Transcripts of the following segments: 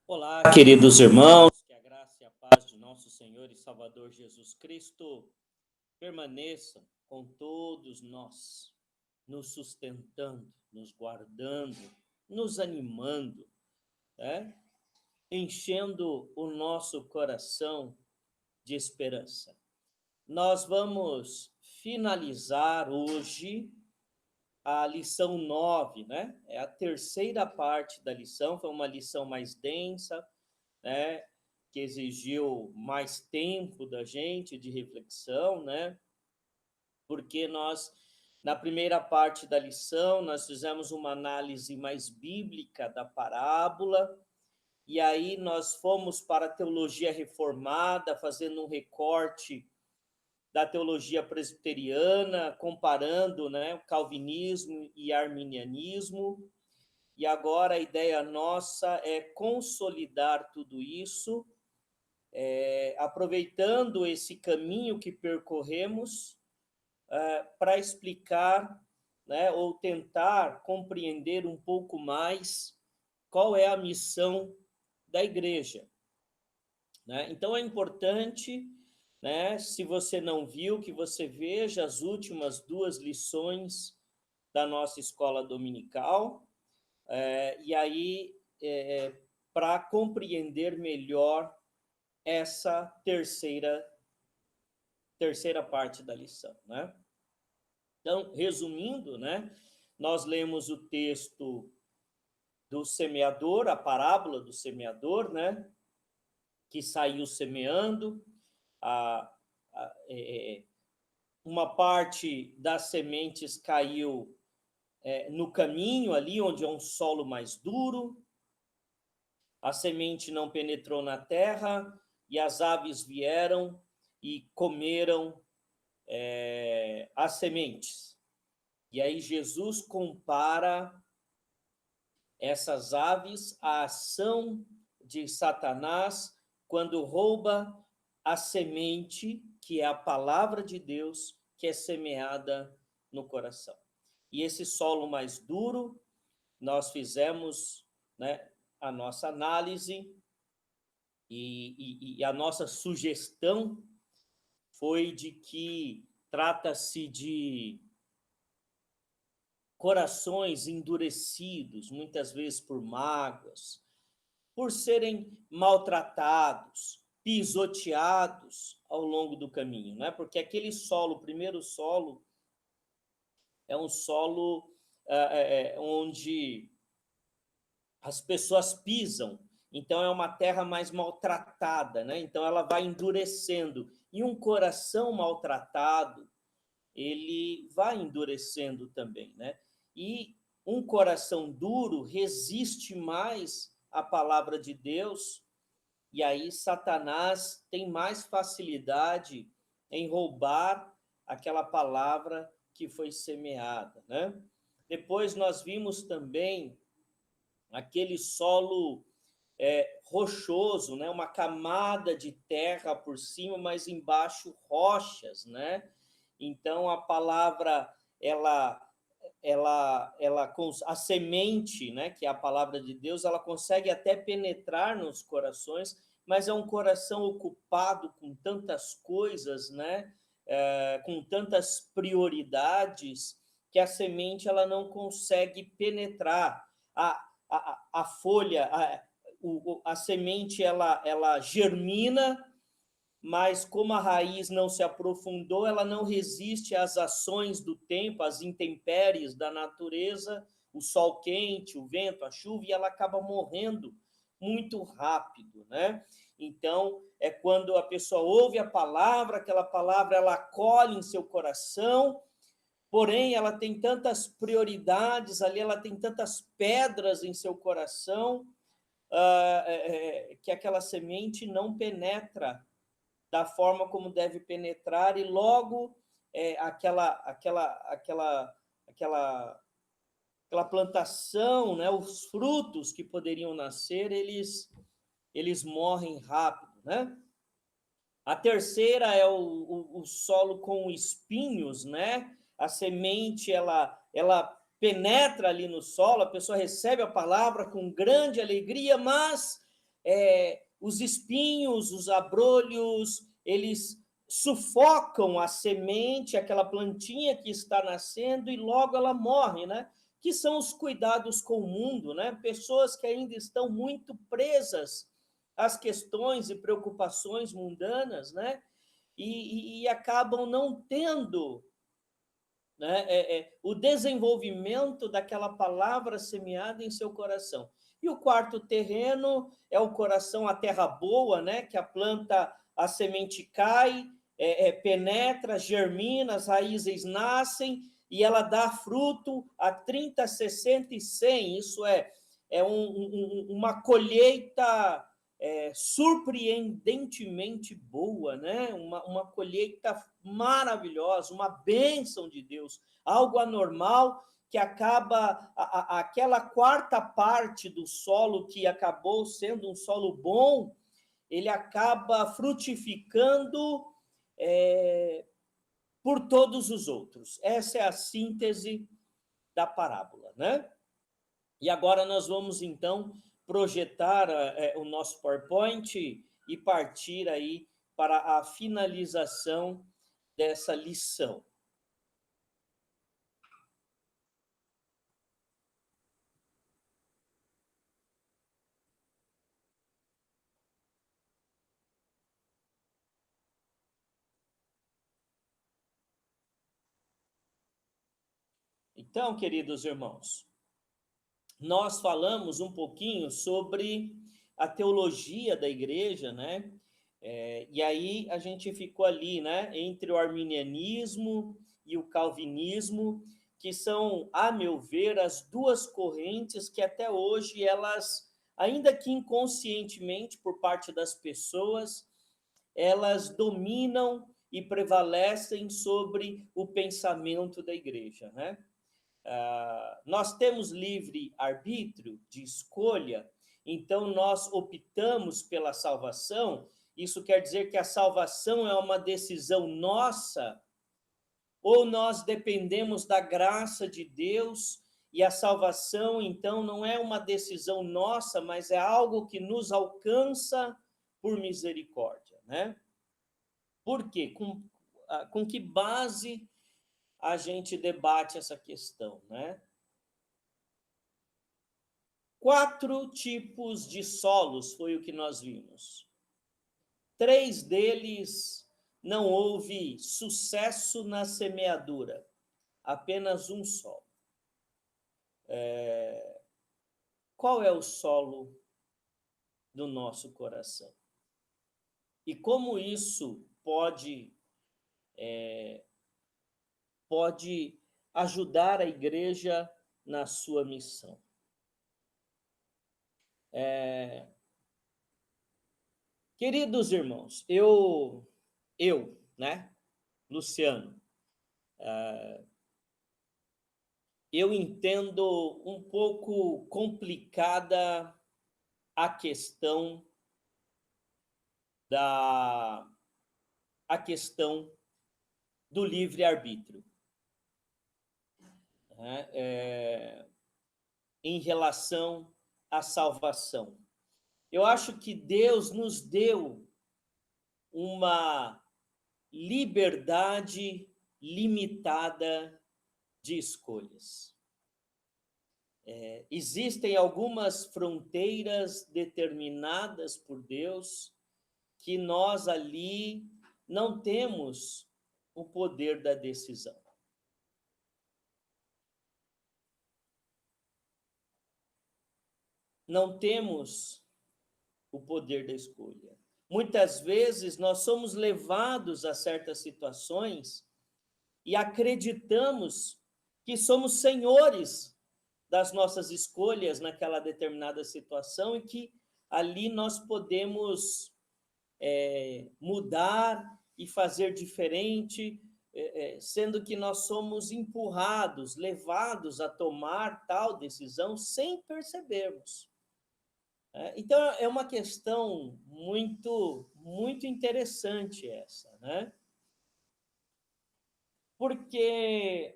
Olá, queridos irmãos, que a graça e a paz de nosso Senhor e Salvador Jesus Cristo permaneçam com todos nós, nos sustentando, nos guardando, nos animando, né? Enchendo o nosso coração de esperança. Nós vamos finalizar hoje a lição 9, né? É a terceira parte da lição, foi uma lição mais densa, né, que exigiu mais tempo da gente de reflexão, né? Porque na primeira parte da lição, nós fizemos uma análise mais bíblica da parábola, e aí nós fomos para a teologia reformada, fazendo um recorte da teologia presbiteriana, comparando, né, o calvinismo e arminianismo, e agora a ideia nossa é consolidar tudo isso, aproveitando esse caminho que percorremos para explicar, né, ou tentar compreender um pouco mais qual é a missão da igreja, né? Então é importante, né, se você não viu, que você veja as últimas duas lições da nossa escola dominical, e aí para compreender melhor essa terceira parte da lição, né? Então, resumindo, né, nós lemos o texto do semeador, a parábola do semeador, né, que saiu semeando, a, uma parte das sementes caiu no caminho ali, onde é um solo mais duro, a semente não penetrou na terra, e as aves vieram e comeram as sementes. E aí Jesus compara essas aves à ação de Satanás quando rouba a semente, que é a palavra de Deus, que é semeada no coração. E esse solo mais duro, nós fizemos, né, a nossa análise e a nossa sugestão foi de que trata-se de corações endurecidos, muitas vezes por mágoas, por serem maltratados, pisoteados ao longo do caminho, né? Porque aquele solo, o primeiro solo, é um solo onde as pessoas pisam, então é uma terra mais maltratada, né? Então ela vai endurecendo. E um coração maltratado, ele vai endurecendo também, né? E um coração duro resiste mais à palavra de Deus, e aí Satanás tem mais facilidade em roubar aquela palavra que foi semeada, né? Depois nós vimos também aquele solo rochoso, né? Uma camada de terra por cima, mas embaixo rochas, né? Então a palavra a semente, né, que é a palavra de Deus, ela consegue até penetrar nos corações, mas é um coração ocupado com tantas coisas, né, com tantas prioridades, que a semente ela não consegue penetrar. A folha, a semente ela germina, mas como a raiz não se aprofundou, ela não resiste às ações do tempo, às intempéries da natureza, o sol quente, o vento, a chuva, e ela acaba morrendo muito rápido, né? Então, é quando a pessoa ouve a palavra, aquela palavra ela acolhe em seu coração, porém ela tem tantas prioridades ali, ela tem tantas pedras em seu coração, que aquela semente não penetra da forma como deve penetrar, e logo aquela plantação, né, os frutos que poderiam nascer, eles morrem rápido, né? A terceira é o solo com espinhos, né? A semente ela penetra ali no solo, a pessoa recebe a palavra com grande alegria, mas os espinhos, os abrolhos, eles sufocam a semente, aquela plantinha que está nascendo, e logo ela morre, né? Que são os cuidados com o mundo, né? Pessoas que ainda estão muito presas às questões e preocupações mundanas, né? E acabam não tendo, né, o desenvolvimento daquela palavra semeada em seu coração. E o quarto terreno é o coração, a terra boa, né, que a planta, a semente cai, penetra, germina, as raízes nascem e ela dá fruto a 30, 60 e 100. Isso uma colheita surpreendentemente boa, né? Uma colheita maravilhosa, uma bênção de Deus, algo anormal que acaba, aquela quarta parte do solo que acabou sendo um solo bom, ele acaba frutificando por todos os outros. Essa é a síntese da parábola, né? E agora nós vamos, então, projetar o nosso PowerPoint e partir aí para a finalização dessa lição. Então, queridos irmãos, nós falamos um pouquinho sobre a teologia da igreja, né? E aí a gente ficou ali, né, entre o arminianismo e o calvinismo, que são, a meu ver, as duas correntes que até hoje elas, ainda que inconscientemente por parte das pessoas, elas dominam e prevalecem sobre o pensamento da igreja, né? Nós temos livre arbítrio de escolha, então nós optamos pela salvação. Isso quer dizer que a salvação é uma decisão nossa, ou nós dependemos da graça de Deus, e a salvação, então, não é uma decisão nossa, mas é algo que nos alcança por misericórdia, né? Por quê? Com que base a gente debate essa questão, né? 4 tipos de solos foi o que nós vimos. 3 deles não houve sucesso na semeadura, apenas um solo. Qual é o solo do nosso coração? E como isso pode ajudar a igreja na sua missão? Queridos irmãos, né, Luciano, eu entendo um pouco complicada a questão do livre-arbítrio, né, em relação à salvação. Eu acho que Deus nos deu uma liberdade limitada de escolhas. Existem algumas fronteiras determinadas por Deus que nós ali não temos o poder da decisão. Não temos o poder da escolha. Muitas vezes nós somos levados a certas situações e acreditamos que somos senhores das nossas escolhas naquela determinada situação e que ali nós podemos mudar e fazer diferente, sendo que nós somos empurrados, levados a tomar tal decisão sem percebermos. Então, é uma questão muito, muito interessante essa, né? Porque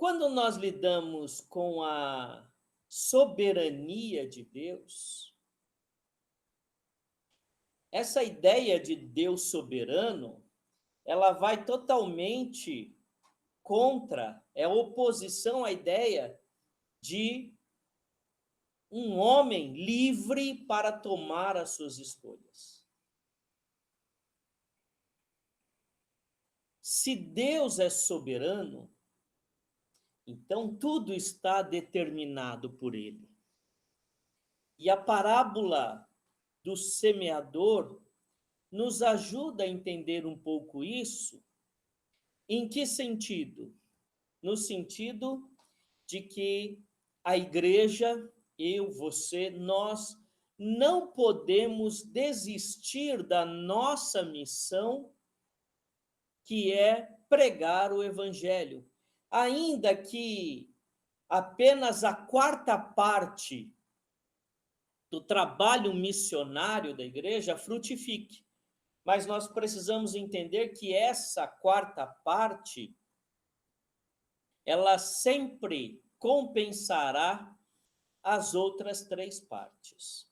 Quando nós lidamos com a soberania de Deus, essa ideia de Deus soberano, ela vai totalmente contra, é oposição à ideia de um homem livre para tomar as suas escolhas. Se Deus é soberano, então tudo está determinado por ele. E a parábola do semeador nos ajuda a entender um pouco isso. Em que sentido? No sentido de que a igreja, eu, você, nós não podemos desistir da nossa missão, que é pregar o evangelho, ainda que apenas a quarta parte do trabalho missionário da igreja frutifique. Mas nós precisamos entender que essa quarta parte, ela sempre compensará as outras três partes.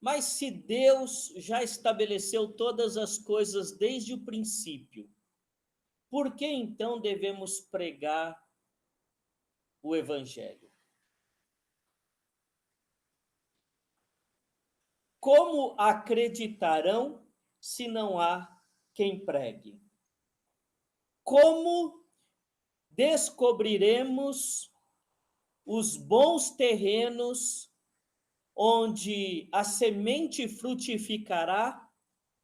Mas se Deus já estabeleceu todas as coisas desde o princípio, por que então devemos pregar o evangelho? Como acreditarão se não há quem pregue? Como descobriremos os bons terrenos onde a semente frutificará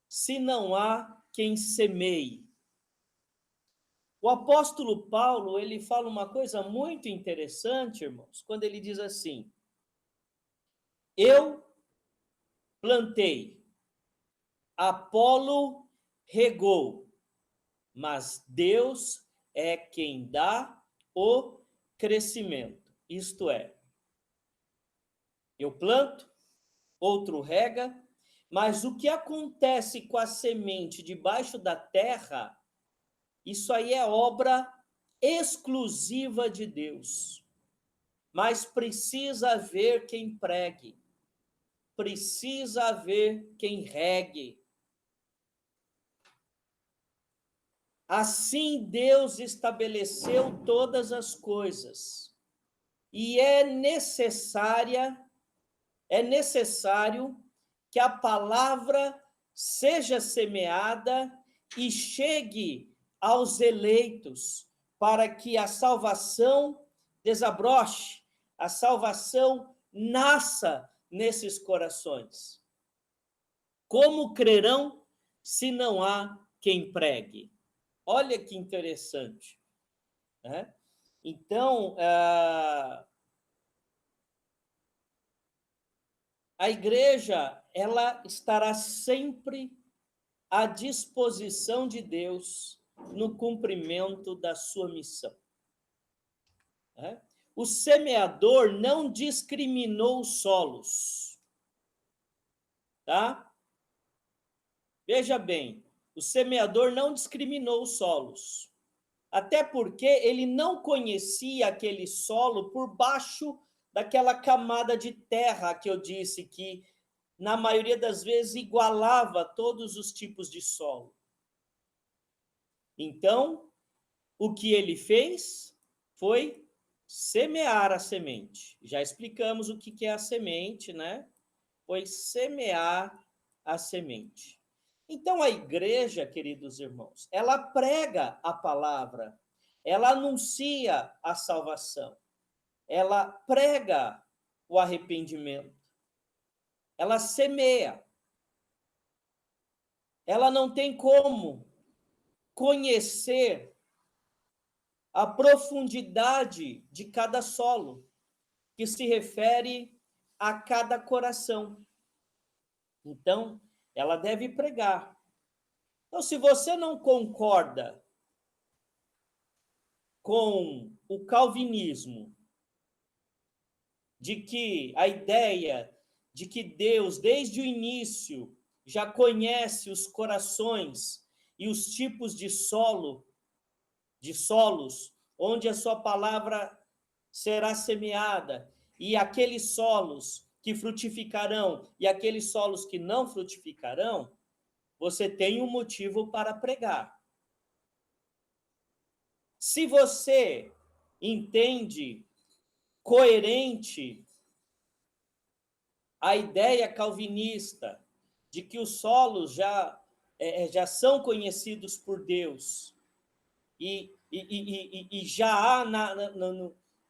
se não há quem semeie? O apóstolo Paulo, ele fala uma coisa muito interessante, irmãos, quando ele diz assim: eu plantei, Apolo regou, mas Deus é quem dá o crescimento. Isto é, eu planto, outro rega, mas o que acontece com a semente debaixo da terra, isso aí é obra exclusiva de Deus. Mas precisa haver quem pregue, precisa haver quem regue. Assim Deus estabeleceu todas as coisas. E é necessário que a palavra seja semeada e chegue aos eleitos, para que a salvação desabroche, a salvação nasça nesses corações. Como crerão se não há quem pregue? Olha que interessante, né? Então, a igreja, ela estará sempre à disposição de Deus no cumprimento da sua missão. Né? O semeador não discriminou os solos, tá? Veja bem, o semeador não discriminou os solos, até porque ele não conhecia aquele solo por baixo daquela camada de terra que eu disse que, na maioria das vezes, igualava todos os tipos de solo. Então, o que ele fez foi semear a semente. Já explicamos o que é a semente, né? Foi semear a semente. Então, a igreja, queridos irmãos, ela prega a palavra, ela anuncia a salvação, ela prega o arrependimento, ela semeia. Ela não tem como conhecer a profundidade de cada solo, que se refere a cada coração. Então, ela deve pregar. Então, se você não concorda com o calvinismo, de que a ideia de que Deus, desde o início, já conhece os corações e os tipos de solos, onde a sua palavra será semeada, e aqueles solos que frutificarão e aqueles solos que não frutificarão, você tem um motivo para pregar. Se você entende coerente a ideia calvinista de que os solos já são conhecidos por Deus e já há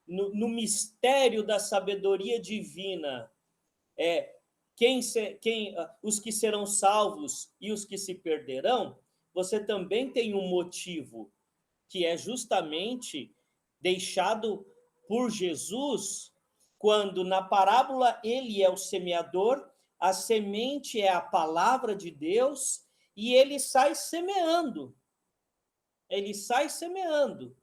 no mistério da sabedoria divina os que serão salvos e os que se perderão, você também tem um motivo, que é justamente deixado por Jesus, quando na parábola ele é o semeador, a semente é a palavra de Deus, e ele sai semeando. Ele sai semeando.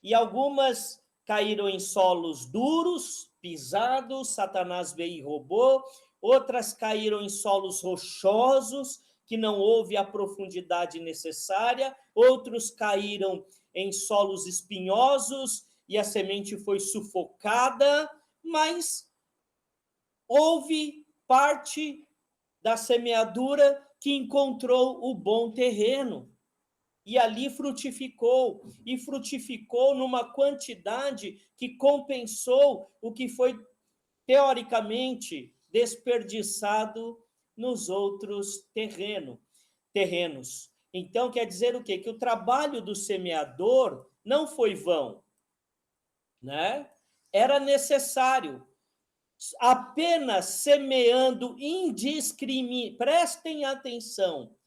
E algumas caíram em solos duros, pisados, Satanás veio e roubou. Outras caíram em solos rochosos, que não houve a profundidade necessária. Outros caíram em solos espinhosos e a semente foi sufocada, mas houve parte da semeadura que encontrou o bom terreno. E ali frutificou, e frutificou numa quantidade que compensou o que foi, teoricamente, desperdiçado nos outros terrenos. Então, quer dizer o quê? Que o trabalho do semeador não foi vão, né? Era necessário. Apenas semeando prestem atenção,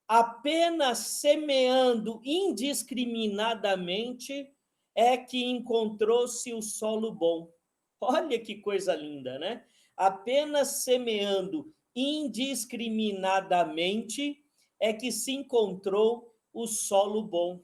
apenas semeando indiscriminadamente é que encontrou-se o solo bom. Olha que coisa linda, né? Apenas semeando indiscriminadamente é que se encontrou o solo bom.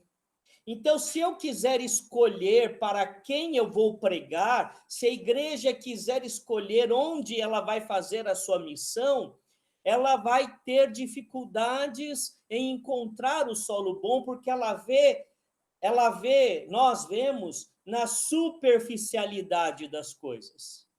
Então, se eu quiser escolher para quem eu vou pregar, se a igreja quiser escolher onde ela vai fazer a sua missão, ela vai ter dificuldades em encontrar o solo bom, porque nós vemos na superficialidade das coisas.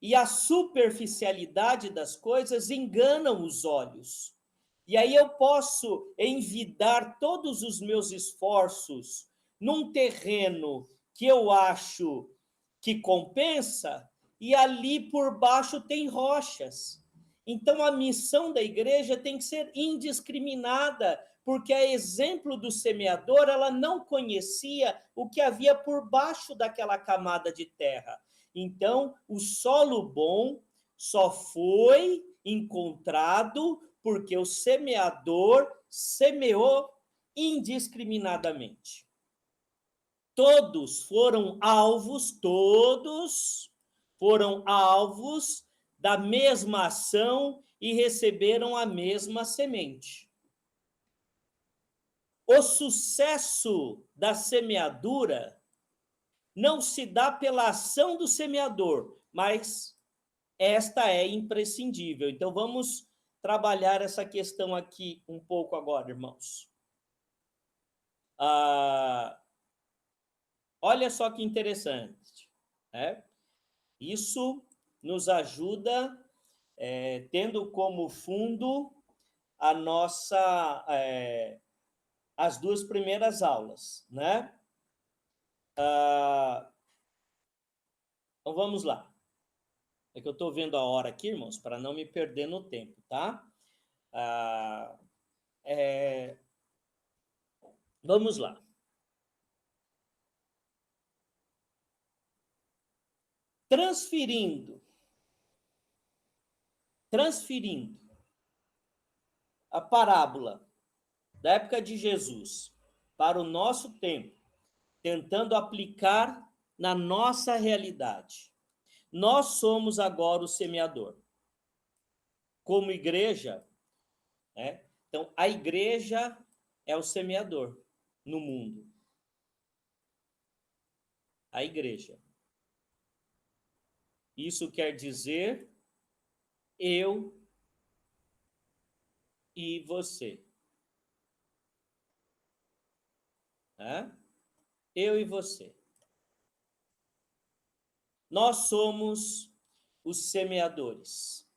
E a superficialidade das coisas engana os olhos. E aí eu posso envidar todos os meus esforços num terreno que eu acho que compensa, e ali por baixo tem rochas. Então a missão da igreja tem que ser indiscriminada, porque a exemplo do semeador, ela não conhecia o que havia por baixo daquela camada de terra. Então, o solo bom só foi encontrado porque o semeador semeou indiscriminadamente. Todos foram alvos da mesma ação e receberam a mesma semente. O sucesso da semeadura não se dá pela ação do semeador, mas esta é imprescindível. Então, vamos trabalhar essa questão aqui um pouco agora, irmãos. Olha só que interessante, né? Isso nos ajuda, tendo como fundo a nossa, as duas primeiras aulas, né? Então, vamos lá. É que eu estou vendo a hora aqui, irmãos, para não me perder no tempo, tá? Vamos lá. Transferindo a parábola da época de Jesus para o nosso tempo, tentando aplicar na nossa realidade. Nós somos agora o semeador. Como igreja, né? Então, a igreja é o semeador no mundo. A igreja. Isso quer dizer eu e você. né? Eu e você. Nós somos os semeadores.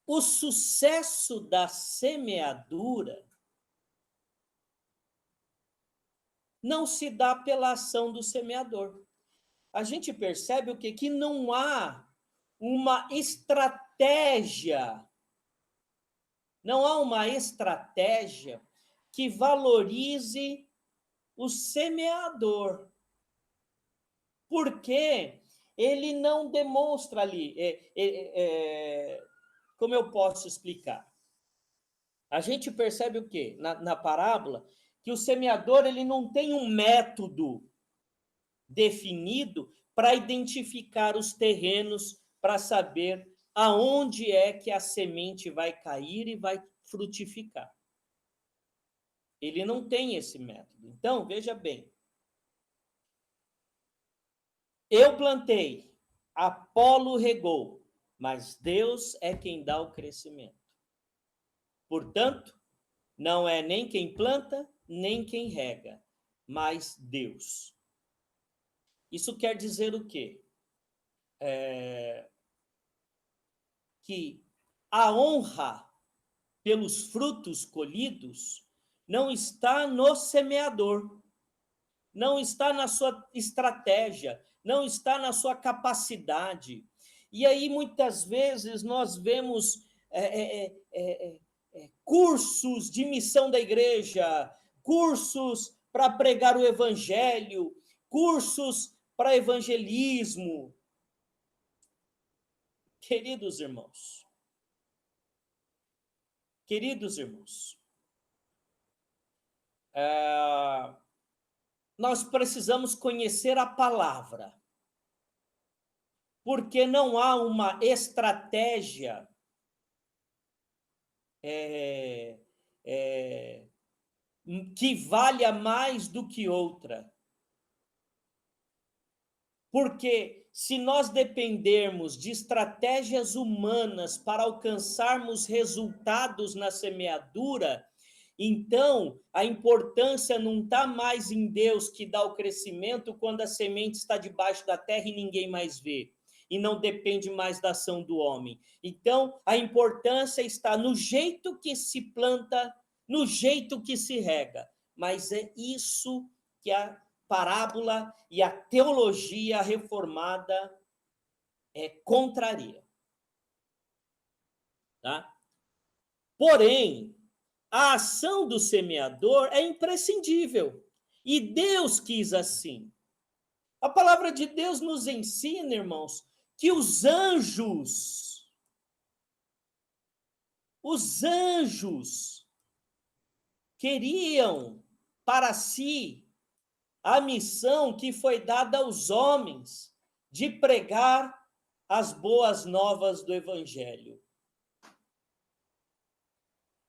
O sucesso da semeadura não se dá pela ação do semeador. A gente percebe o quê? Que não há uma estratégia, não há uma estratégia que valorize o semeador, porque ele não demonstra ali. Como eu posso explicar? A gente percebe o quê? Na parábola, que o semeador ele não tem um método definido para identificar os terrenos, para saber aonde é que a semente vai cair e vai frutificar. Ele não tem esse método. Então, veja bem. Eu plantei, Apolo regou, mas Deus é quem dá o crescimento. Portanto, não é nem quem planta, nem quem rega, mas Deus. Isso quer dizer o quê? Que a honra pelos frutos colhidos não está no semeador, não está na sua estratégia, não está na sua capacidade. E aí, muitas vezes, nós vemos cursos de missão da igreja, cursos para pregar o evangelho, cursos para evangelismo. Queridos irmãos, nós precisamos conhecer a palavra, porque não há uma estratégia que valha mais do que outra. Porque se nós dependermos de estratégias humanas para alcançarmos resultados na semeadura, então a importância não está mais em Deus que dá o crescimento quando a semente está debaixo da terra e ninguém mais vê, e não depende mais da ação do homem. Então a importância está no jeito que se planta, no jeito que se rega. Mas é isso que a parábola e a teologia reformada contraria. Tá? Porém, a ação do semeador é imprescindível. E Deus quis assim. A palavra de Deus nos ensina, irmãos, que os anjos queriam para si a missão que foi dada aos homens de pregar as boas novas do evangelho.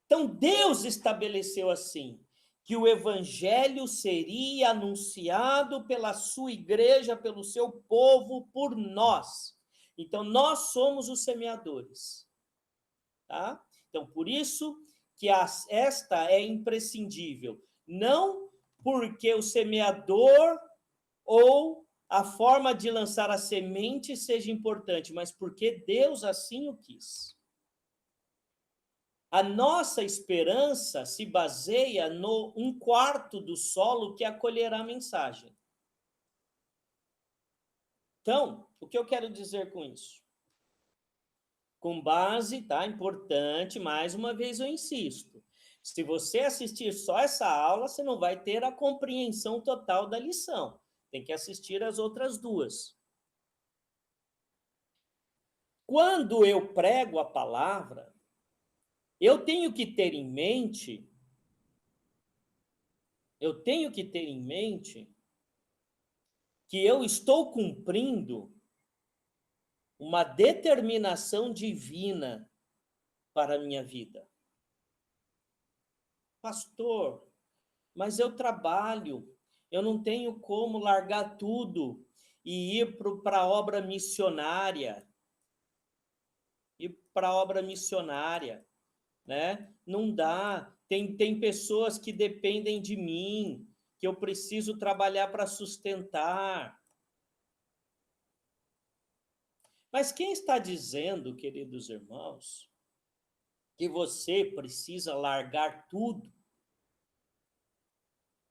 Então, Deus estabeleceu assim, que o evangelho seria anunciado pela sua igreja, pelo seu povo, por nós. Então, nós somos os semeadores. Tá? Então, por isso que esta é imprescindível. Não porque o semeador ou a forma de lançar a semente seja importante, mas porque Deus assim o quis. A nossa esperança se baseia no 1/4 do solo que acolherá a mensagem. Então, o que eu quero dizer com isso? Com base, tá? Importante, mais uma vez eu insisto. Se você assistir só essa aula, você não vai ter a compreensão total da lição. Tem que assistir as outras duas. Quando eu prego a palavra, eu tenho que ter em mente que eu estou cumprindo uma determinação divina para a minha vida. Pastor, mas eu trabalho, eu não tenho como largar tudo e ir para a obra missionária. Né? Não dá. Tem pessoas que dependem de mim, que eu preciso trabalhar para sustentar. Mas quem está dizendo, queridos irmãos, que você precisa largar tudo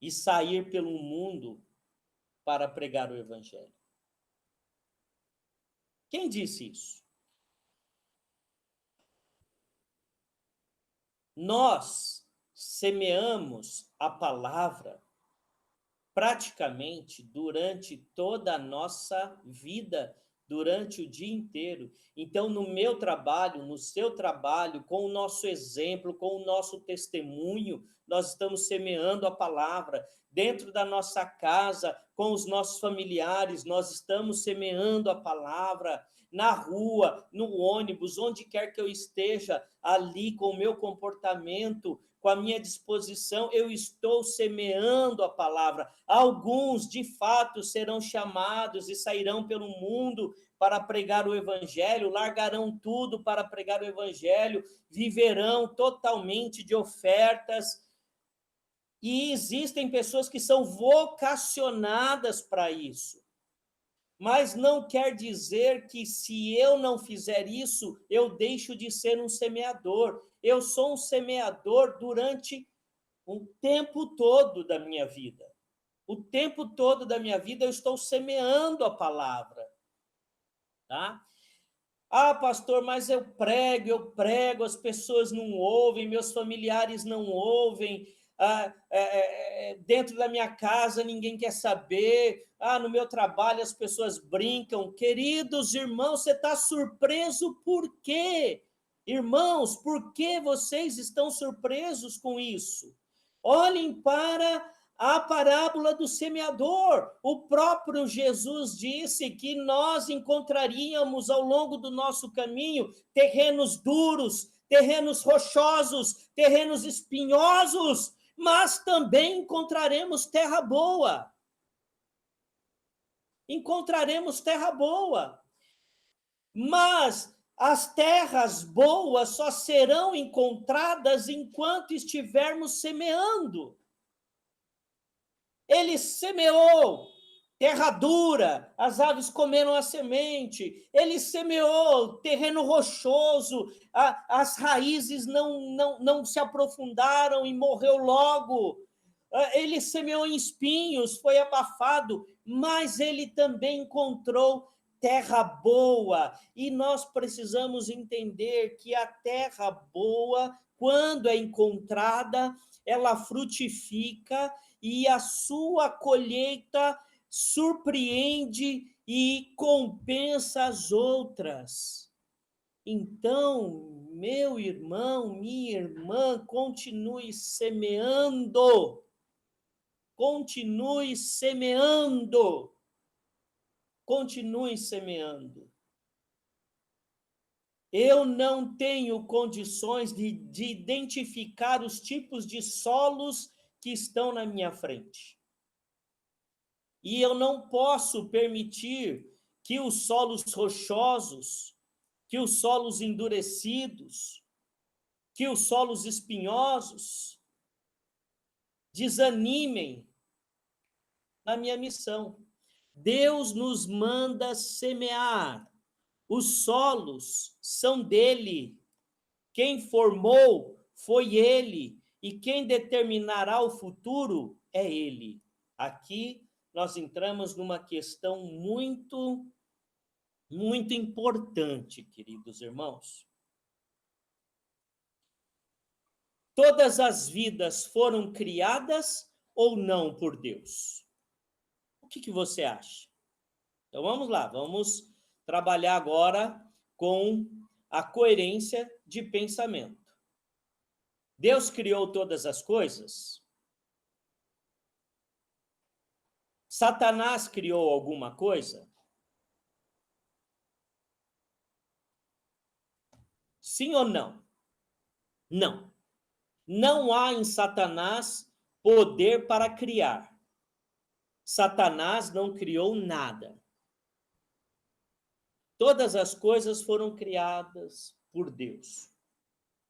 e sair pelo mundo para pregar o evangelho? Quem disse isso? Nós semeamos a palavra praticamente durante toda a nossa vida, durante o dia inteiro. Então, no meu trabalho, no seu trabalho, com o nosso exemplo, com o nosso testemunho, nós estamos semeando a palavra. Dentro da nossa casa, com os nossos familiares, nós estamos semeando a palavra. Na rua, no ônibus, onde quer que eu esteja, ali com o meu comportamento, com a minha disposição, eu estou semeando a palavra. Alguns, de fato, serão chamados e sairão pelo mundo para pregar o evangelho, largarão tudo para pregar o evangelho, viverão totalmente de ofertas. E existem pessoas que são vocacionadas para isso. Mas não quer dizer que se eu não fizer isso, eu deixo de ser um semeador. Eu sou um semeador durante o tempo todo da minha vida. O tempo todo da minha vida eu estou semeando a palavra. Tá? Ah, pastor, mas eu prego, as pessoas não ouvem, meus familiares não ouvem, dentro da minha casa ninguém quer saber, no meu trabalho as pessoas brincam. Queridos irmãos, você está surpreso por quê? Irmãos, por que vocês estão surpresos com isso? Olhem para a parábola do semeador. O próprio Jesus disse que nós encontraríamos ao longo do nosso caminho terrenos duros, terrenos rochosos, terrenos espinhosos, mas também encontraremos terra boa. Encontraremos terra boa. Mas as terras boas só serão encontradas enquanto estivermos semeando. Ele semeou terra dura, as aves comeram a semente. Ele semeou terreno rochoso, as raízes não se aprofundaram e morreu logo. Ele semeou em espinhos, foi abafado, mas ele também encontrou terra boa. E nós precisamos entender que a terra boa, quando é encontrada, ela frutifica e a sua colheita surpreende e compensa as outras. Então, meu irmão, minha irmã, continue semeando. Continue semeando. Continue semeando. Eu não tenho condições de identificar os tipos de solos que estão na minha frente. E eu não posso permitir que os solos rochosos, que os solos endurecidos, que os solos espinhosos desanimem na minha missão. Deus nos manda semear. Os solos são dele. Quem formou foi ele. E quem determinará o futuro é ele. Aqui nós entramos numa questão muito, muito importante, queridos irmãos. Todas as vidas foram criadas ou não por Deus? O que você acha? Então vamos lá, vamos trabalhar agora com a coerência de pensamento. Deus criou todas as coisas? Satanás criou alguma coisa? Sim ou não? Não. Não há em Satanás poder para criar. Satanás não criou nada. Todas as coisas foram criadas por Deus.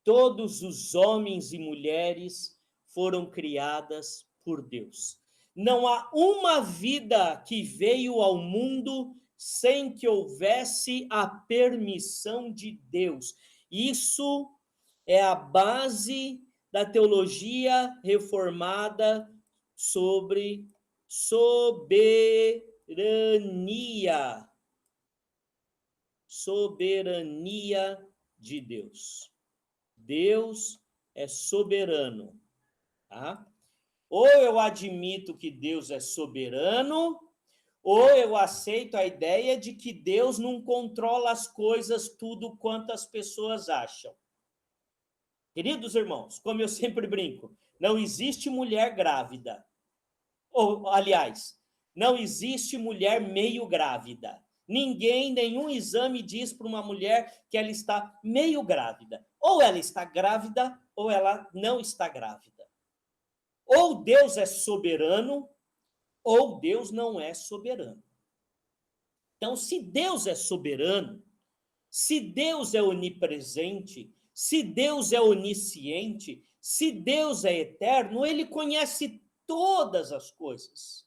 Todos os homens e mulheres foram criadas por Deus. Não há uma vida que veio ao mundo sem que houvesse a permissão de Deus. Isso é a base da teologia reformada sobre soberania. Soberania de Deus. Deus é soberano, tá? Ou eu admito que Deus é soberano, ou eu aceito a ideia de que Deus não controla as coisas tudo quanto as pessoas acham. Queridos irmãos, como eu sempre brinco, não existe mulher grávida. Ou, aliás, não existe mulher meio grávida. Ninguém, nenhum exame diz para uma mulher que ela está meio grávida. Ou ela está grávida, ou ela não está grávida. Ou Deus é soberano, ou Deus não é soberano. Então, se Deus é soberano, se Deus é onipresente, se Deus é onisciente, se Deus é eterno, ele conhece todas as coisas.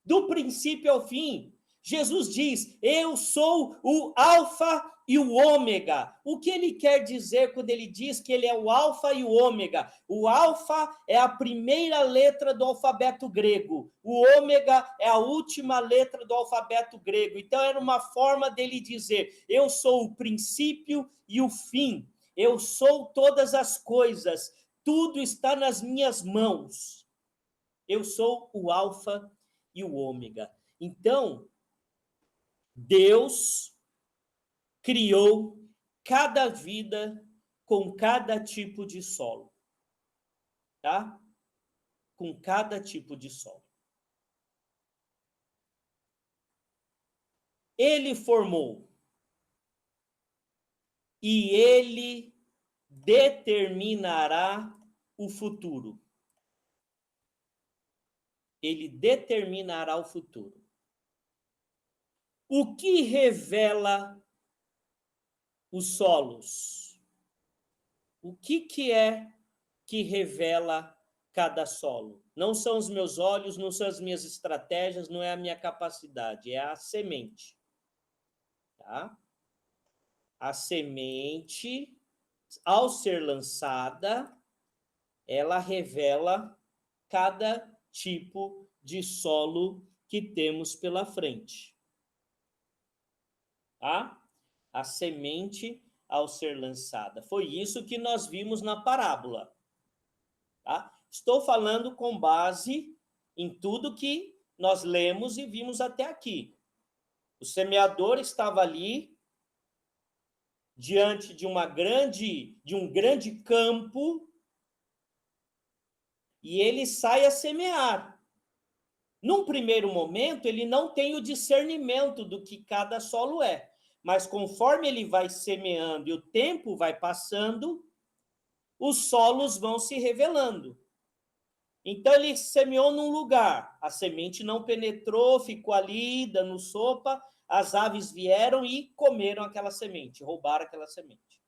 Do princípio ao fim. Jesus diz: eu sou o alfa e o ômega. O que ele quer dizer quando ele diz que ele é o alfa e o ômega? O alfa é a primeira letra do alfabeto grego. O ômega é a última letra do alfabeto grego. Então era uma forma dele dizer: eu sou o princípio e o fim. Eu sou todas as coisas. Tudo está nas minhas mãos. Eu sou o alfa e o ômega. Então, Deus criou cada vida com cada tipo de solo, tá? Com cada tipo de solo. Ele formou e ele determinará o futuro. Ele determinará o futuro. O que revela os solos? O que é que revela cada solo? Não são os meus olhos, não são as minhas estratégias, não é a minha capacidade, é a semente. Tá? A semente, ao ser lançada, ela revela cada tipo de solo que temos pela frente. Tá? A semente ao ser lançada. Foi isso que nós vimos na parábola. Tá? Estou falando com base em tudo que nós lemos e vimos até aqui. O semeador estava ali diante de um grande campo e ele sai a semear. Num primeiro momento, ele não tem o discernimento do que cada solo é, mas conforme ele vai semeando e o tempo vai passando, os solos vão se revelando. Então ele semeou num lugar, a semente não penetrou, ficou ali dando sopa, as aves vieram e comeram aquela semente, roubaram aquela semente.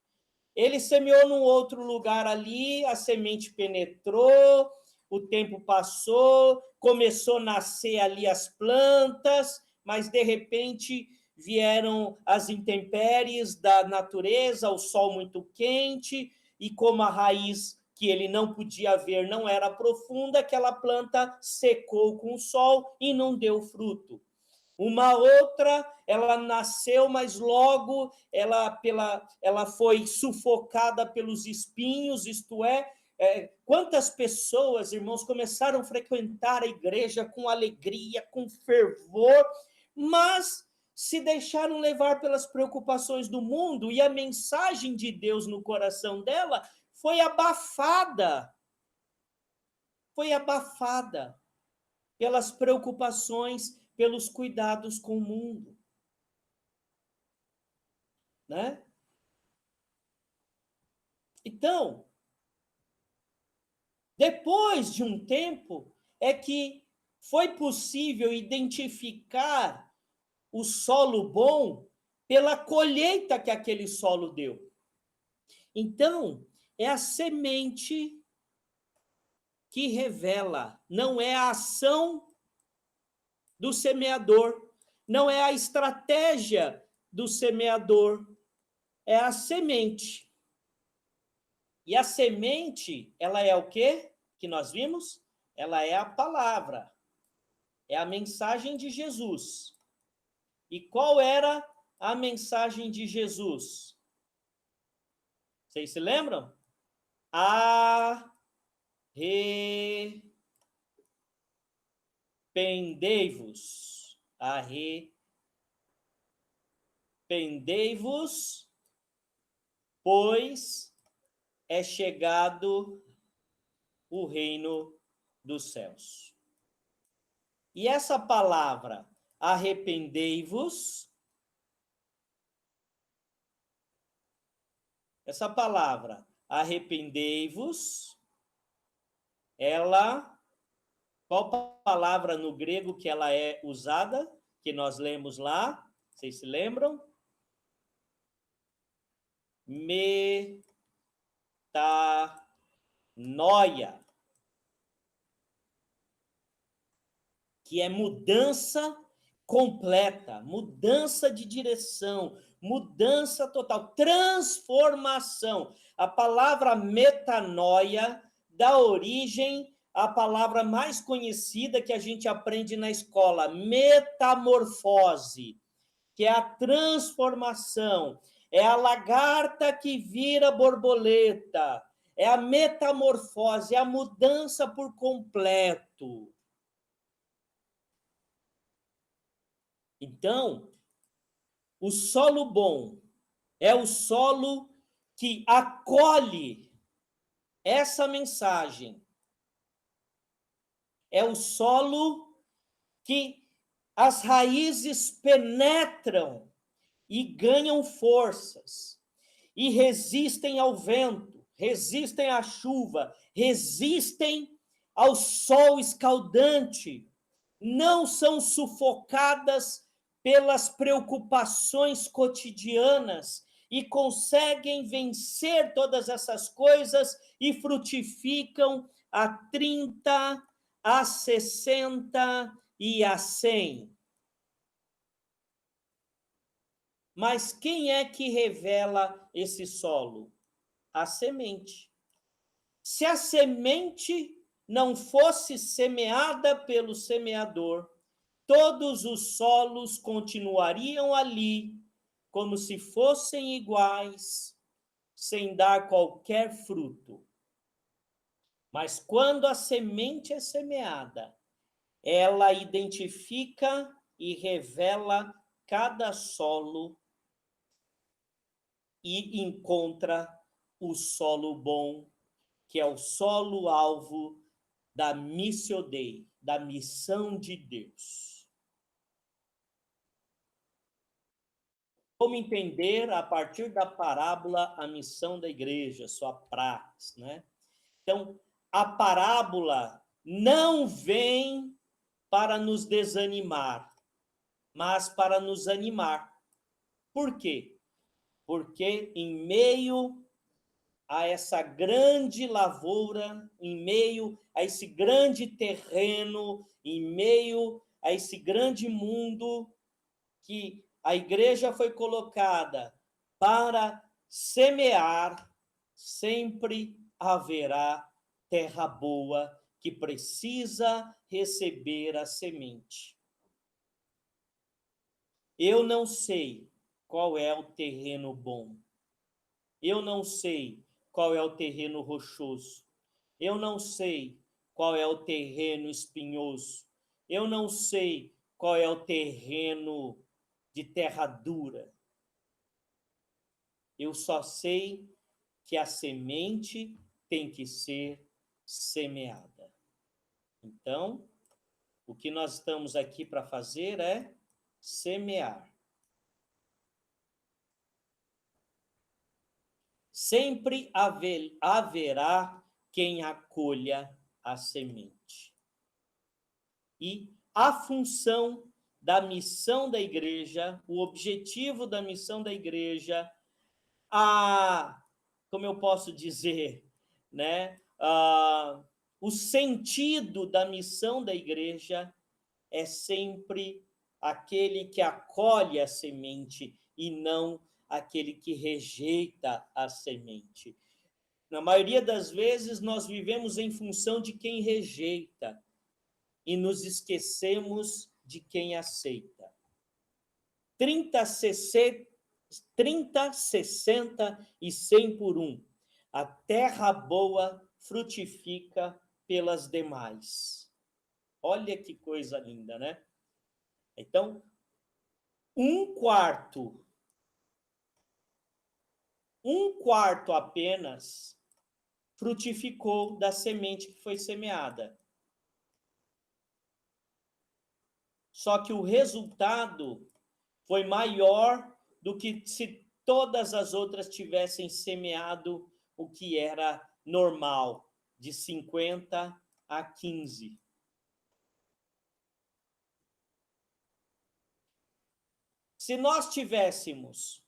Ele semeou num outro lugar ali, a semente penetrou, o tempo passou, começou a nascer ali as plantas, mas de repente vieram as intempéries da natureza, o sol muito quente, e como a raiz que ele não podia ver não era profunda, aquela planta secou com o sol e não deu fruto. Uma outra, ela nasceu, mas logo ela foi sufocada pelos espinhos, isto é, quantas pessoas, irmãos, começaram a frequentar a igreja com alegria, com fervor, mas se deixaram levar pelas preocupações do mundo e a mensagem de Deus no coração dela foi abafada. Foi abafada pelas preocupações, pelos cuidados com o mundo, né? Então, depois de um tempo, é que foi possível identificar o solo bom pela colheita que aquele solo deu. Então, É a semente que revela, não é a ação do semeador, não é a estratégia do semeador, é a semente. E a semente, ela é o quê? Que nós vimos? Ela é a palavra, é a mensagem de Jesus. E qual era a mensagem de Jesus? Vocês se lembram? Arrependei-vos. Arrependei-vos, pois é chegado o reino dos céus. E essa palavra, arrependei-vos, essa palavra, arrependei-vos, ela, qual palavra no grego que ela é usada, que nós lemos lá? Vocês se lembram? Metanoia, que é mudança completa, mudança de direção, mudança total, transformação. A palavra metanoia dá origem à palavra mais conhecida que a gente aprende na escola, metamorfose, que é a transformação, é a lagarta que vira borboleta, é a metamorfose, é a mudança por completo. Então, o solo bom é o solo que acolhe essa mensagem. É o solo que as raízes penetram e ganham forças e resistem ao vento, resistem à chuva, resistem ao sol escaldante, não são sufocadas pelas preocupações cotidianas e conseguem vencer todas essas coisas e frutificam a 30, a 60 e a 100. Mas quem é que revela esse solo? A semente. Se a semente não fosse semeada pelo semeador, todos os solos continuariam ali, como se fossem iguais, sem dar qualquer fruto. Mas quando a semente é semeada, ela identifica e revela cada solo e encontra o solo bom, que é o solo alvo da Missio Dei, da missão de Deus. Como entender, a partir da parábola, a missão da igreja, sua praxis, né? Então, a parábola não vem para nos desanimar, mas para nos animar. Por quê? Porque em meio a essa grande lavoura, em meio a esse grande terreno, em meio a esse grande mundo que a igreja foi colocada para semear, sempre haverá terra boa que precisa receber a semente. Eu não sei qual é o terreno bom. Eu não sei qual é o terreno rochoso. Eu não sei qual é o terreno espinhoso. Eu não sei qual é o terreno de terra dura. Eu só sei que a semente tem que ser semeada. Então, o que nós estamos aqui para fazer é semear. Sempre haverá quem acolha a semente. E a função da missão da igreja, o objetivo da missão da igreja, a como eu posso dizer, né? O sentido da missão da igreja é sempre aquele que acolhe a semente e não aquele que rejeita a semente. Na maioria das vezes, nós vivemos em função de quem rejeita e nos esquecemos de quem aceita. 30, 60 e 100 por um. A terra boa frutifica pelas demais. Olha que coisa linda, né? Então, um quarto apenas frutificou da semente que foi semeada. Só que o resultado foi maior do que se todas as outras tivessem semeado o que era normal, de 50 a 15. Se nós tivéssemos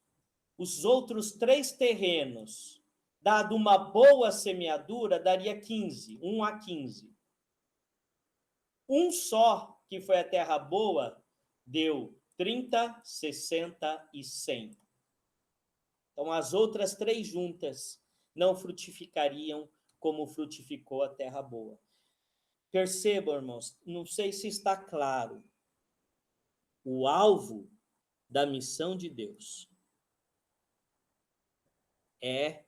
os outros 3 terrenos dado uma boa semeadura, daria 15, 1 a 15. Um só, que foi a terra boa, deu 30, 60 e 100. Então, as outras 3 juntas não frutificariam como frutificou a terra boa. Percebam, irmãos, não sei se está claro, o alvo da missão de Deus é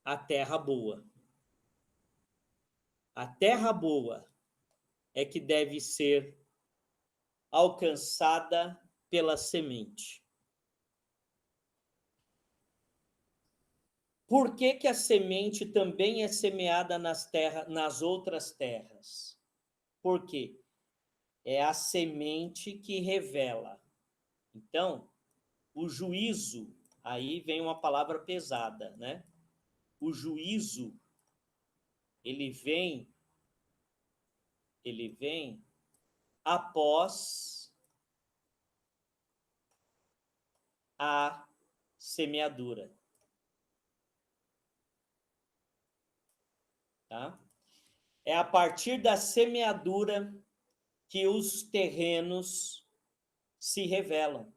a terra boa. A terra boa é que deve ser alcançada pela semente. Por que que a semente também é semeada nas outras terras? Por quê? É a semente que revela. Então, o juízo, aí vem uma palavra pesada, né? O juízo, ele vem após a semeadura. Tá? É a partir da semeadura que os terrenos se revelam,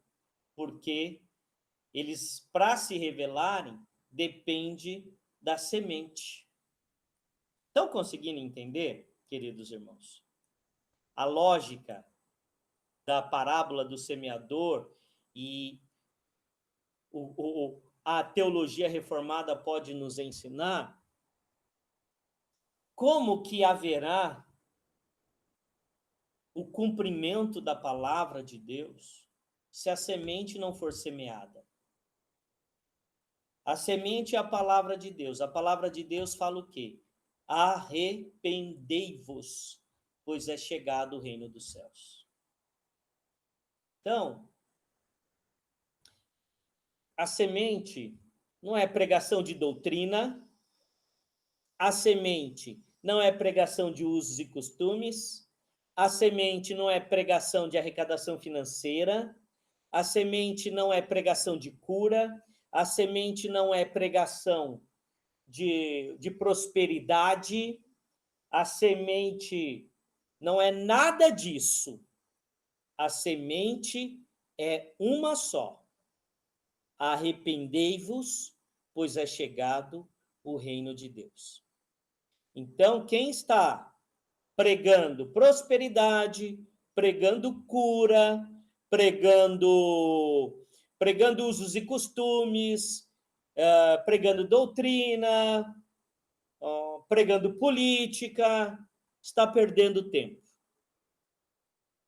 porque eles, para se revelarem, depende da semente. Estão conseguindo entender, queridos irmãos? A lógica da parábola do semeador e a teologia reformada pode nos ensinar como que haverá o cumprimento da palavra de Deus se a semente não for semeada. A semente é a palavra de Deus. A palavra de Deus fala o quê? Arrependei-vos, pois é chegado o reino dos céus. Então, a semente não é pregação de doutrina, a semente não é pregação de usos e costumes, a semente não é pregação de arrecadação financeira, a semente não é pregação de cura, a semente não é pregação de prosperidade, a semente não é nada disso. A semente é uma só. Arrependei-vos, pois é chegado o reino de Deus. Então, quem está pregando prosperidade, pregando cura, pregando usos e costumes, pregando doutrina, pregando política, está perdendo tempo.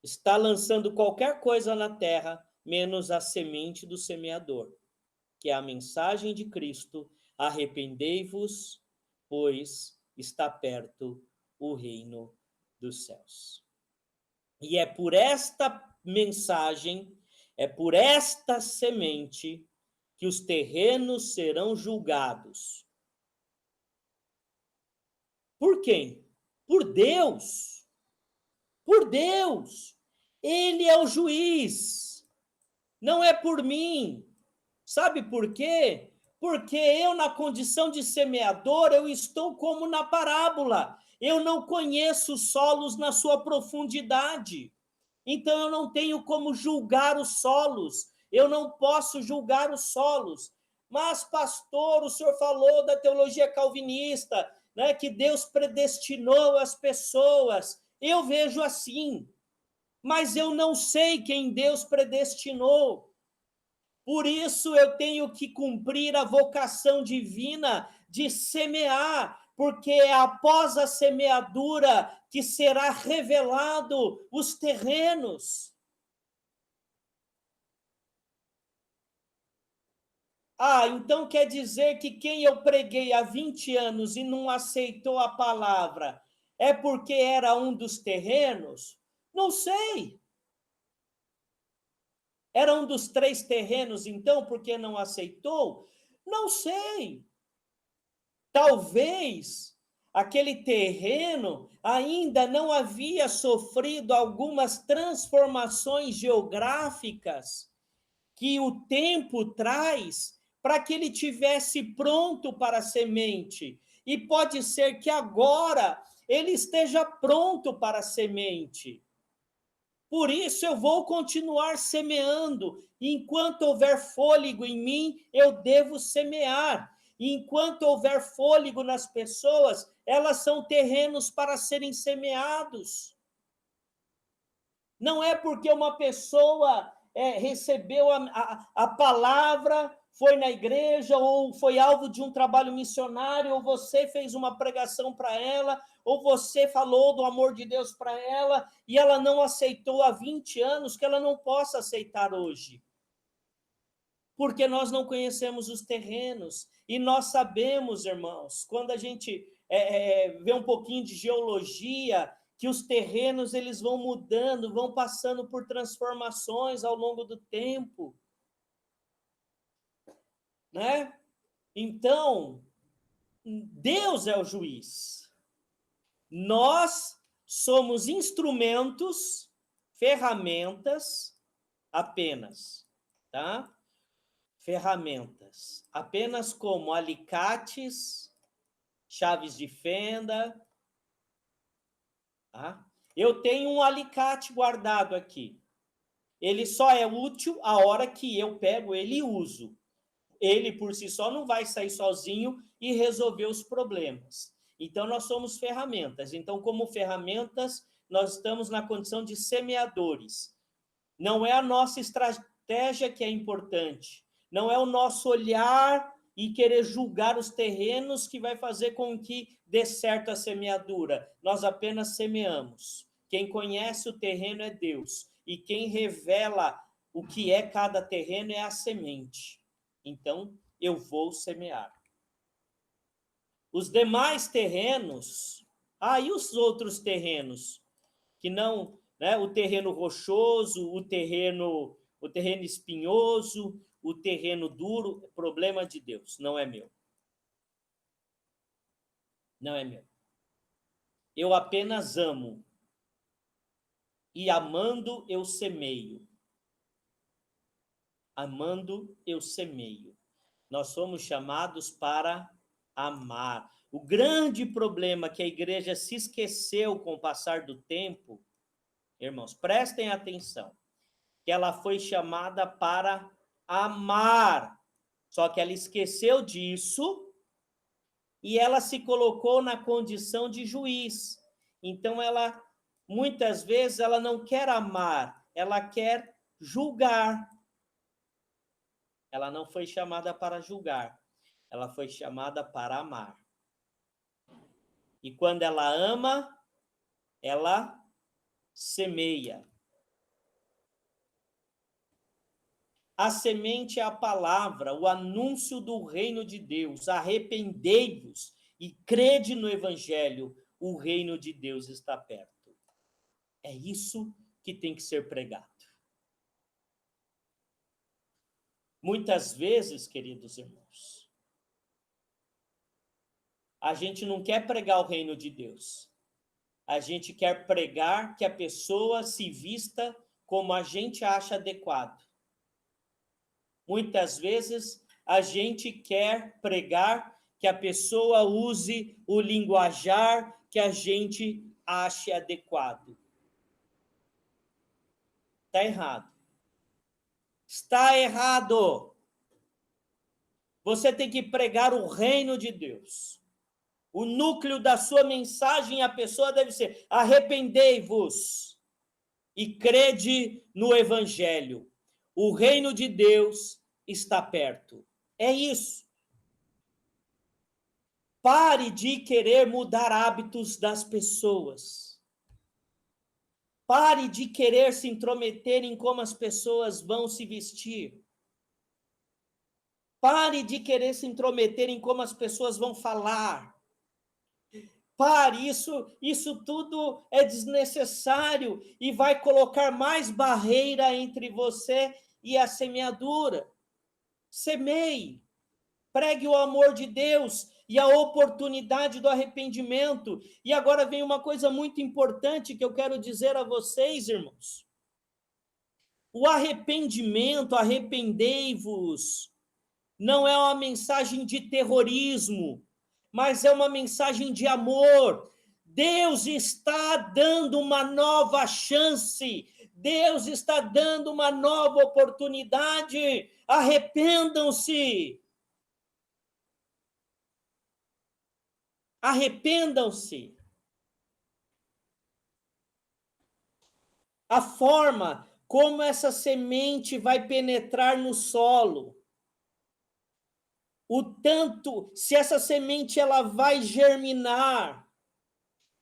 Está lançando qualquer coisa na terra, menos a semente do semeador, que é a mensagem de Cristo: arrependei-vos, pois está perto o reino dos céus. E é por esta mensagem, é por esta semente que os terrenos serão julgados. Por quem? Por Deus. Por Deus. Ele é o juiz. Não é por mim. Sabe por quê? Porque eu, na condição de semeador, eu estou como na parábola. Eu não conheço os solos na sua profundidade. Então, eu não tenho como julgar os solos. Eu não posso julgar os solos. Mas, pastor, o senhor falou da teologia calvinista, né, que Deus predestinou as pessoas. Eu vejo assim, mas eu não sei quem Deus predestinou. Por isso eu tenho que cumprir a vocação divina de semear, porque é após a semeadura que será revelado os terrenos. Ah, então quer dizer que quem eu preguei há 20 anos e não aceitou a palavra é porque era um dos terrenos? Não sei. Era um dos 3 terrenos, então, porque não aceitou? Não sei. Talvez aquele terreno ainda não havia sofrido algumas transformações geográficas que o tempo traz para que ele tivesse pronto para a semente. E pode ser que agora ele esteja pronto para a semente. Por isso eu vou continuar semeando. Enquanto houver fôlego em mim, eu devo semear. Enquanto houver fôlego nas pessoas, elas são terrenos para serem semeados. Não é porque uma pessoa recebeu a palavra, foi na igreja, ou foi alvo de um trabalho missionário, ou você fez uma pregação para ela, ou você falou do amor de Deus para ela, e ela não aceitou há 20 anos, que ela não possa aceitar hoje. Porque nós não conhecemos os terrenos, e nós sabemos, irmãos, quando a gente vê um pouquinho de geologia, que os terrenos eles vão mudando, vão passando por transformações ao longo do tempo, né? Então, Deus é o juiz. Nós somos instrumentos, ferramentas apenas, tá? Ferramentas, apenas como alicates, chaves de fenda, tá? Eu tenho um alicate guardado aqui. Ele só é útil a hora que eu pego ele e uso. Ele, por si só, não vai sair sozinho e resolver os problemas. Então, nós somos ferramentas. Então, como ferramentas, nós estamos na condição de semeadores. Não é a nossa estratégia que é importante. Não é o nosso olhar e querer julgar os terrenos que vai fazer com que dê certo a semeadura. Nós apenas semeamos. Quem conhece o terreno é Deus. E quem revela o que é cada terreno é a semente. Então, eu vou semear. Os demais terrenos, e os outros terrenos que não, né, o terreno rochoso, o terreno espinhoso, o terreno duro, problema de Deus, não é meu. Não é meu. Eu apenas amo. E amando eu semeio. Amando eu semeio. Nós somos chamados para amar. O grande problema que a igreja se esqueceu com o passar do tempo, irmãos, prestem atenção, que ela foi chamada para amar. Só que ela esqueceu disso e ela se colocou na condição de juiz. Então ela, muitas vezes, ela não quer amar, ela quer julgar. Ela não foi chamada para julgar, ela foi chamada para amar. E quando ela ama, ela semeia. A semente é a palavra, o anúncio do reino de Deus. Arrependei-vos e crede no evangelho. O reino de Deus está perto. É isso que tem que ser pregado. Muitas vezes, queridos irmãos, a gente não quer pregar o reino de Deus. A gente quer pregar que a pessoa se vista como a gente acha adequado. Muitas vezes a gente quer pregar que a pessoa use o linguajar que a gente ache adequado. Está errado. Está errado. Você tem que pregar o reino de Deus. O núcleo da sua mensagem, a pessoa deve ser: arrependei-vos e crede no evangelho. O reino de Deus está perto. É isso. Pare de querer mudar hábitos das pessoas. Pare de querer se intrometer em como as pessoas vão se vestir. Pare de querer se intrometer em como as pessoas vão falar. Pare, isso tudo é desnecessário e vai colocar mais barreira entre você e a semeadura. Semeie, pregue o amor de Deus e a oportunidade do arrependimento. E agora vem uma coisa muito importante que eu quero dizer a vocês, irmãos. O arrependimento, arrependei-vos, não é uma mensagem de terrorismo, mas é uma mensagem de amor. Deus está dando uma nova chance, Deus está dando uma nova oportunidade. Arrependam-se. Arrependam-se. A forma como essa semente vai penetrar no solo, o tanto, se essa semente ela vai germinar,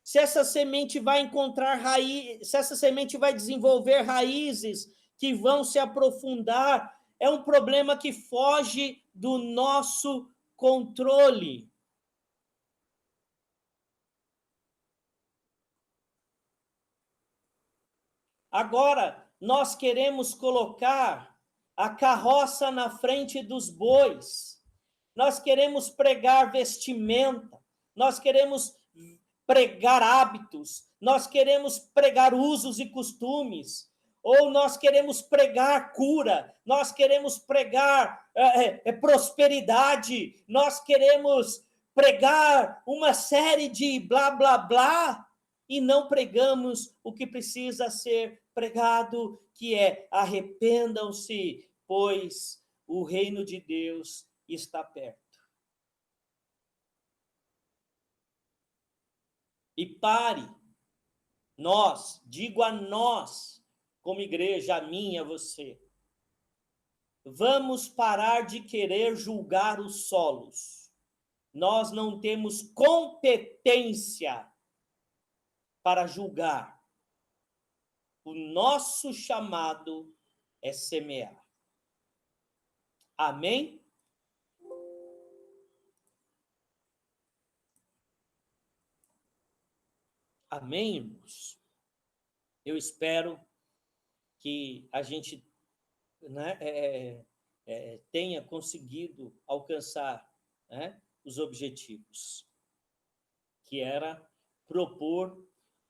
se essa semente vai encontrar raiz, se essa semente vai desenvolver raízes que vão se aprofundar, é um problema que foge do nosso controle. Agora, nós queremos colocar a carroça na frente dos bois. Nós queremos pregar vestimenta. Nós queremos pregar hábitos. Nós queremos pregar usos e costumes. Ou nós queremos pregar cura. Nós queremos pregar prosperidade. Nós queremos pregar uma série de blá, blá, blá. E não pregamos o que precisa ser pregado, que é: arrependam-se, pois o reino de Deus está perto. E pare, nós, digo a nós, como igreja, a mim e a você, vamos parar de querer julgar os solos. Nós não temos competência para julgar. O nosso chamado é semear. Amém? Amém, irmãos? Eu espero que a gente, né, tenha conseguido alcançar, né, os objetivos, que era propor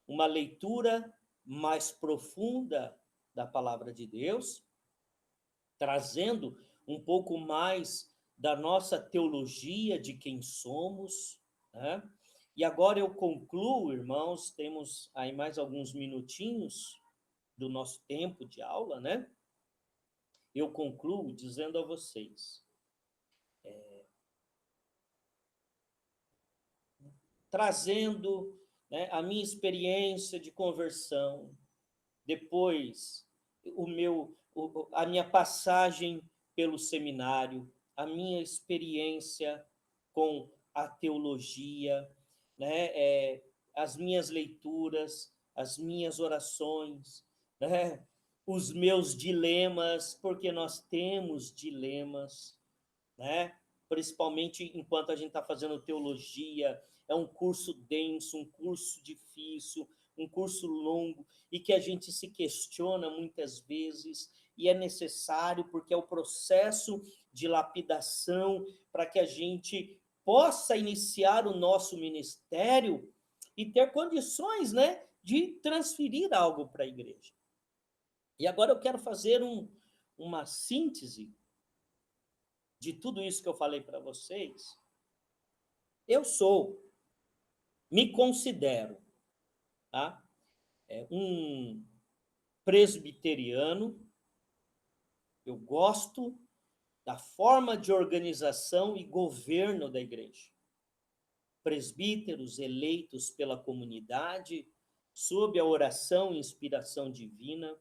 uma leitura mais profunda da palavra de Deus, trazendo um pouco mais da nossa teologia de quem somos, né? E agora eu concluo, irmãos, temos aí mais alguns minutinhos do nosso tempo de aula, né? Eu concluo dizendo a vocês, trazendo, né, a minha experiência de conversão, depois a minha passagem pelo seminário, a minha experiência com a teologia, né, as minhas leituras, as minhas orações, né, os meus dilemas, porque nós temos dilemas, né? Principalmente enquanto a gente está fazendo teologia, é um curso denso, um curso difícil, um curso longo, e que a gente se questiona muitas vezes, e é necessário, porque é o processo de lapidação para que a gente possa iniciar o nosso ministério e ter condições, né, de transferir algo para a igreja. E agora eu quero fazer uma síntese de tudo isso que eu falei para vocês, me considero, tá? Um presbiteriano. Eu gosto da forma de organização e governo da igreja. Presbíteros eleitos pela comunidade, sob a oração e inspiração divina,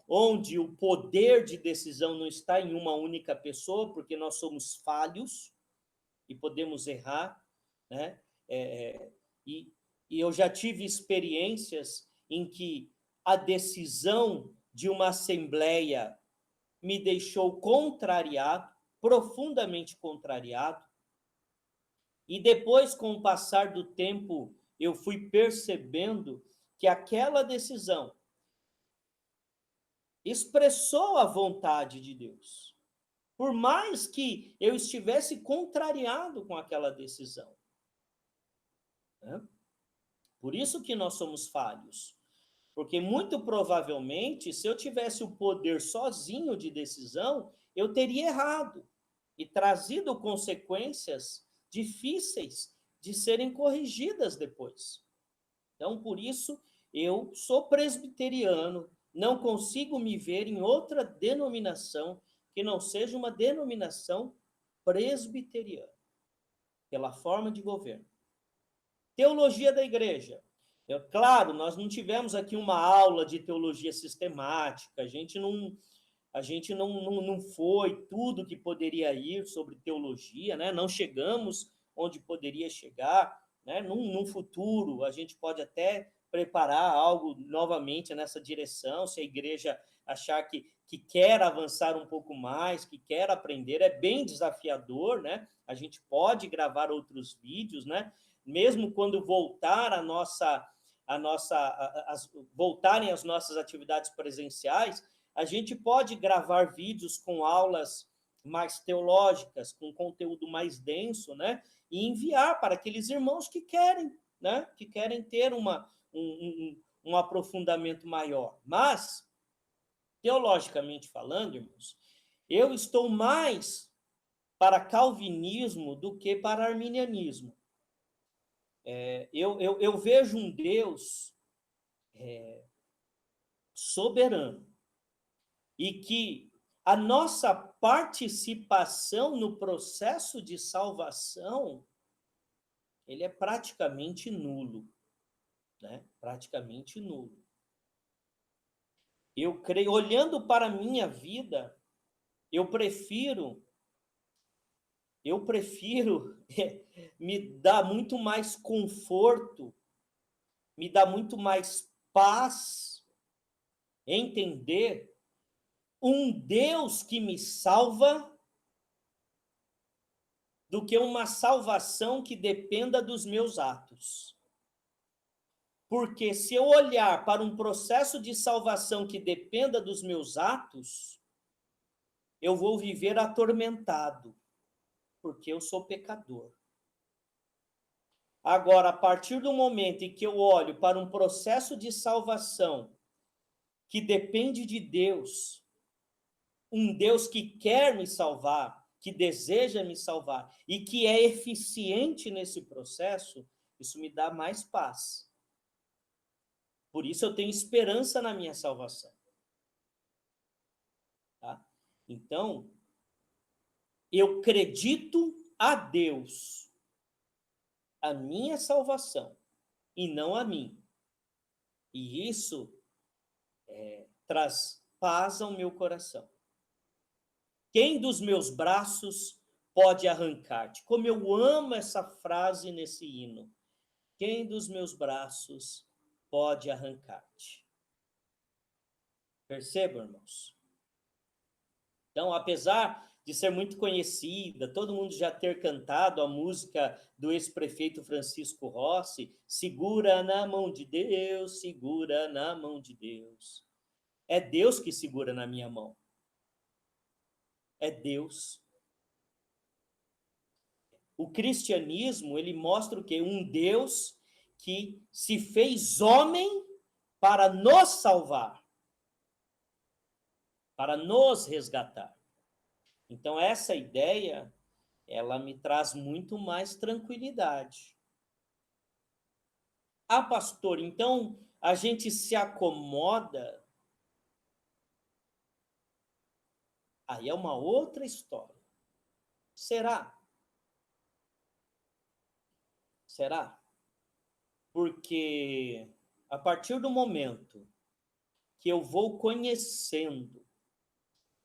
onde o poder de decisão não está em uma única pessoa, porque nós somos falhos e podemos errar, né? E eu já tive experiências em que a decisão de uma assembleia me deixou contrariado, profundamente contrariado, e depois, com o passar do tempo, eu fui percebendo que aquela decisão expressou a vontade de Deus, por mais que eu estivesse contrariado com aquela decisão, né? Por isso que nós somos falhos, porque muito provavelmente, se eu tivesse o poder sozinho de decisão, eu teria errado e trazido consequências difíceis de serem corrigidas depois. Então, por isso, eu sou presbiteriano, não consigo me ver em outra denominação que não seja uma denominação presbiteriana, pela forma de governo. Teologia da igreja. Claro, nós não tivemos aqui uma aula de teologia sistemática, a gente não foi tudo que poderia ir sobre teologia, né? Não chegamos onde poderia chegar, né? Num futuro, a gente pode até preparar algo novamente nessa direção, se a igreja achar que quer avançar um pouco mais, que quer aprender, é bem desafiador, né? A gente pode gravar outros vídeos, né? Mesmo quando voltar voltarem as nossas atividades presenciais, a gente pode gravar vídeos com aulas mais teológicas, com conteúdo mais denso, né? E enviar para aqueles irmãos que querem, né? Que querem ter um aprofundamento maior. Mas, teologicamente falando, irmãos, eu estou mais para calvinismo do que para arminianismo. Eu vejo um Deus soberano e que a nossa participação no processo de salvação, ele é praticamente nulo, né? Praticamente nulo. Eu creio, olhando para a minha vida, eu prefiro me dá muito mais conforto, me dá muito mais paz entender um Deus que me salva do que uma salvação que dependa dos meus atos. Porque se eu olhar para um processo de salvação que dependa dos meus atos, eu vou viver atormentado, porque eu sou pecador. Agora, a partir do momento em que eu olho para um processo de salvação que depende de Deus, um Deus que quer me salvar, que deseja me salvar e que é eficiente nesse processo, isso me dá mais paz. Por isso eu tenho esperança na minha salvação. Tá? Então, eu acredito a Deus, a minha salvação, e não a mim. E isso traz paz ao meu coração. Quem dos meus braços pode arrancar-te? Como eu amo essa frase nesse hino. Quem dos meus braços pode arrancar-te? Percebam, irmãos? Então, apesar de ser muito conhecida, todo mundo já ter cantado a música do ex-prefeito Francisco Rossi, segura na mão de Deus, segura na mão de Deus. É Deus que segura na minha mão. É Deus. O cristianismo, ele mostra o quê? Um Deus que se fez homem para nos salvar, para nos resgatar. Então, essa ideia, ela me traz muito mais tranquilidade. Ah, pastor, então a gente se acomoda. Aí é uma outra história. Será? Será? Porque a partir do momento que eu vou conhecendo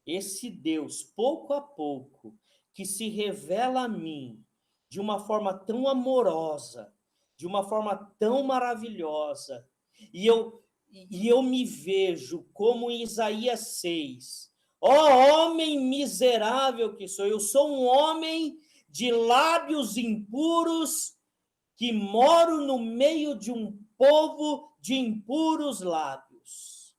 esse Deus, pouco a pouco, que se revela a mim de uma forma tão amorosa, de uma forma tão maravilhosa, e eu me vejo como em Isaías 6, ó homem miserável que sou, eu sou um homem de lábios impuros, que moro no meio de um povo de impuros lábios.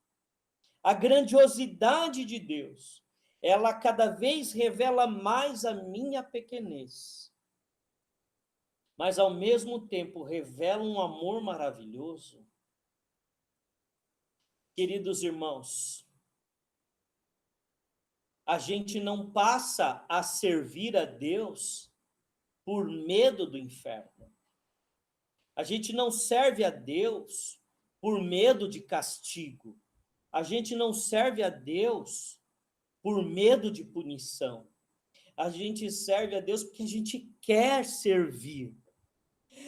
A grandiosidade de Deus, ela cada vez revela mais a minha pequenez, mas ao mesmo tempo revela um amor maravilhoso. Queridos irmãos, a gente não passa a servir a Deus por medo do inferno. A gente não serve a Deus por medo de castigo. A gente não serve a Deus por medo de punição. A gente serve a Deus porque a gente quer servir.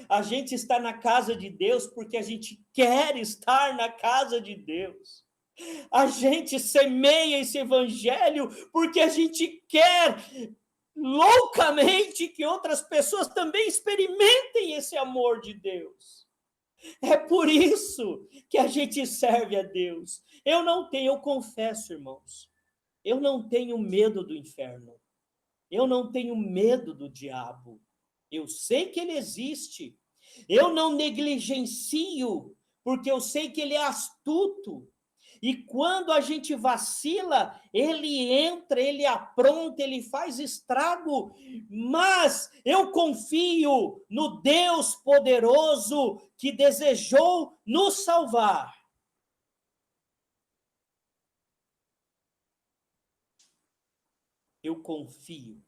A gente está na casa de Deus porque a gente quer estar na casa de Deus. A gente semeia esse evangelho porque a gente quer loucamente que outras pessoas também experimentem esse amor de Deus. É por isso que a gente serve a Deus. Eu confesso, irmãos, eu não tenho medo do inferno. Eu não tenho medo do diabo. Eu sei que ele existe. Eu não negligencio, porque eu sei que ele é astuto. E quando a gente vacila, ele entra, ele apronta, ele faz estrago. Mas eu confio no Deus poderoso que desejou nos salvar. Eu confio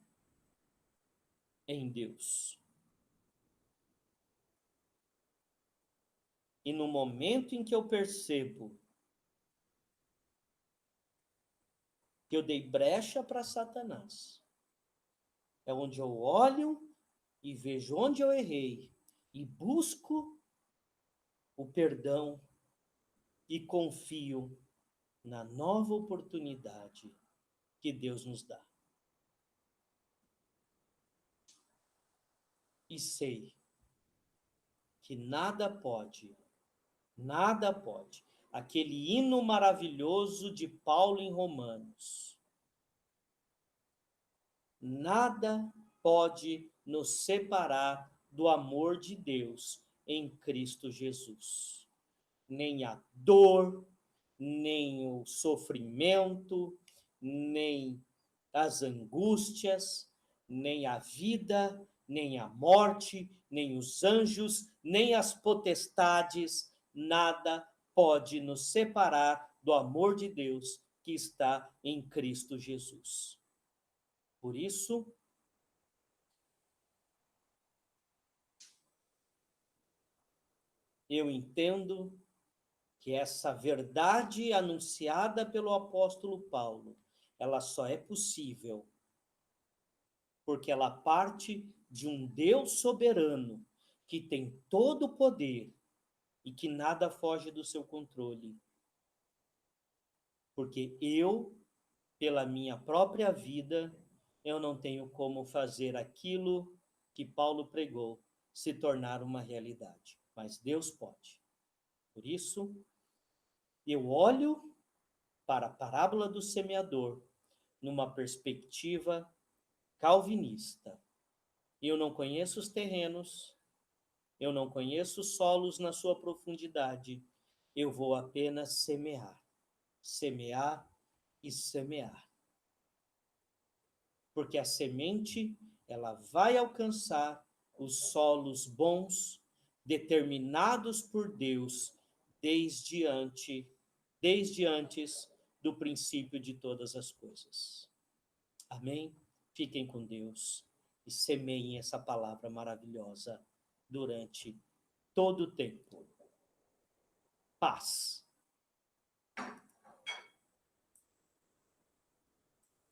em Deus. E no momento em que eu percebo que eu dei brecha para Satanás, é onde eu olho e vejo onde eu errei e busco o perdão e confio na nova oportunidade que Deus nos dá. E sei que nada pode, aquele hino maravilhoso de Paulo em Romanos, nada pode nos separar do amor de Deus em Cristo Jesus. Nem a dor, nem o sofrimento, nem as angústias, nem a vida, nem a morte, nem os anjos, nem as potestades, nada pode nos separar do amor de Deus que está em Cristo Jesus. Por isso, eu entendo que essa verdade anunciada pelo apóstolo Paulo, ela só é possível porque ela parte de um Deus soberano que tem todo o poder e que nada foge do seu controle. Porque eu, pela minha própria vida, eu não tenho como fazer aquilo que Paulo pregou se tornar uma realidade, mas Deus pode. Por isso, eu olho para a parábola do semeador numa perspectiva calvinista. Eu não conheço os terrenos, eu não conheço os solos na sua profundidade, eu vou apenas semear, semear e semear. Porque a semente, ela vai alcançar os solos bons, determinados por Deus desde antes do princípio de todas as coisas. Amém? Fiquem com Deus e semeiem essa palavra maravilhosa durante todo o tempo. Paz.